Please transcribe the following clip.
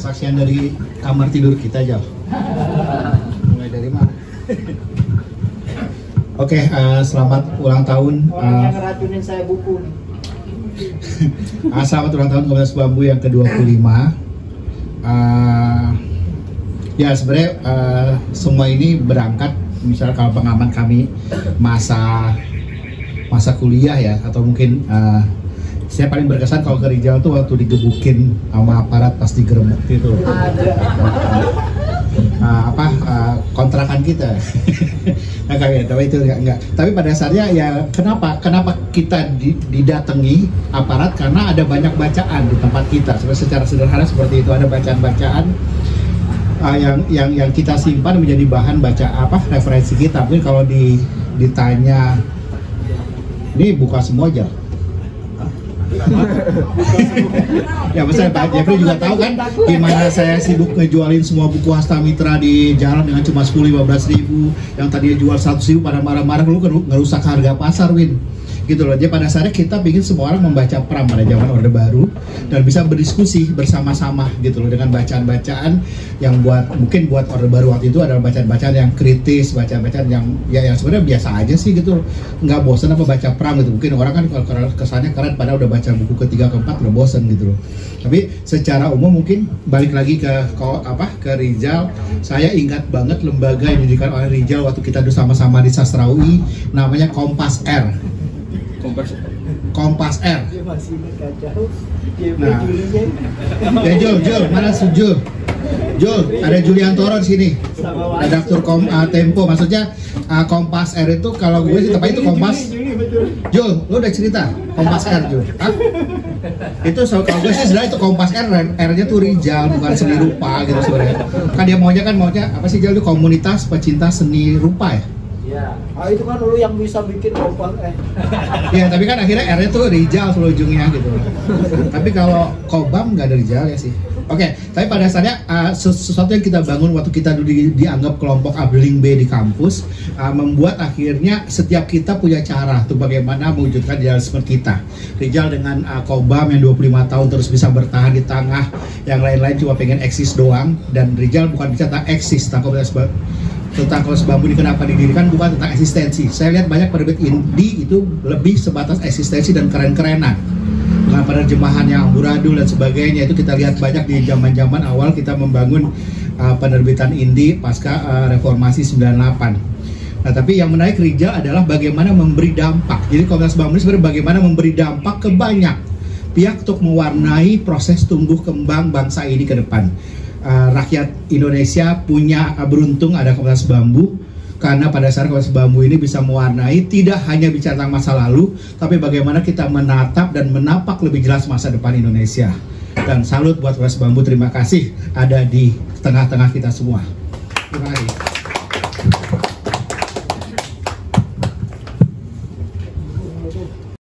Saksian dari kamar tidur kita aja. Mulai dari mana? Oke, selamat ulang tahun. Orang yang ngeracunin saya buku nih. Selamat ulang tahun Komunitas Bambu yang ke-25. Ya sebenarnya semua ini berangkat, misalnya kalau pengalaman kami masa kuliah ya, atau mungkin saya paling berkesan kalau ke Rijal tuh waktu digebukin sama aparat pas digerebek itu. Kontrakan kita. Nah, tapi itu enggak. Tapi pada dasarnya ya kenapa kita didatangi aparat, karena ada banyak bacaan di tempat kita. Secara sederhana seperti itu, ada bacaan-bacaan yang kita simpan menjadi bahan referensi kita. Mungkin kalau ditanya, ini buka semua aja. Ya misalnya Pak Jeffrey juga tahu kan gimana saya sibuk ngejualin semua buku Hasta Mitra di jalan dengan cuma 10-15 ribu, yang tadinya jual 100 ribu pada marah-marah, lu ngerusak harga pasar, Win, gitu loh. Jadi pada dasarnya kita ingin semua orang membaca Pram pada zaman Orde Baru dan bisa berdiskusi bersama-sama gitu loh, dengan bacaan-bacaan yang mungkin buat Orde Baru waktu itu adalah bacaan-bacaan yang kritis, bacaan-bacaan yang sebenarnya biasa aja sih gitu loh. Nggak bosan apa baca Pram gitu. Mungkin orang kan kalau kesannya keren pada udah baca buku ketiga keempat udah bosan gitu loh. Tapi secara umum mungkin balik lagi ke Rijal, saya ingat banget lembaga yang didirikan oleh Rijal waktu kita sama-sama di Sastra UI, namanya Kompas R. Kompas R. Nah, ya Jul, mana Jul? Jul, ada Juliantoro di sini, redaktur Tempo. Maksudnya Kompas R itu kalau gue sih tepat itu Kompas. Jul, lu udah cerita Kompas R Jul? Itu kalau gue sih sebenarnya itu Kompas R-nya tuh Rijal, bukan seni rupa gitu sebenarnya. Kan dia maunya apa sih Jul? Itu komunitas pecinta seni rupa ya? Ya, itu kan lu yang bisa bikin Kompas Ya, tapi kan akhirnya R-nya tuh Rijal ujungnya gitu. Tapi kalau Kobam nggak ada Rijal ya sih. Oke, tapi pada dasarnya sesuatu yang kita bangun waktu kita dulu dianggap kelompok Abdeling B di kampus, membuat akhirnya setiap kita punya cara untuk bagaimana mewujudkan idealisme kita. Rijal dengan Kobam yang 25 tahun terus bisa bertahan di tengah, yang lain-lain cuma pengen eksis doang, dan Rijal bukan bicara tentang eksis, tentang Komunitas Bambu ini kenapa didirikan, bukan tentang eksistensi. Saya lihat banyak penerbit indie itu lebih sebatas eksistensi dan keren-kerenan dengan penerjemahan yang amburadul dan sebagainya. Itu kita lihat banyak di zaman-zaman awal kita membangun penerbitan indie pasca reformasi 98. Nah, tapi yang menarik Rijal adalah bagaimana memberi dampak. Jadi Komunitas Bambu ini sebenarnya bagaimana memberi dampak ke banyak pihak untuk mewarnai proses tumbuh kembang bangsa ini ke depan. Rakyat Indonesia beruntung ada Komunitas Bambu, karena pada dasarnya Komunitas Bambu ini bisa mewarnai tidak hanya bicara tentang masa lalu, tapi bagaimana kita menatap dan menapak lebih jelas masa depan Indonesia. Dan salut buat Komunitas Bambu, terima kasih ada di tengah-tengah kita semua. Terima kasih.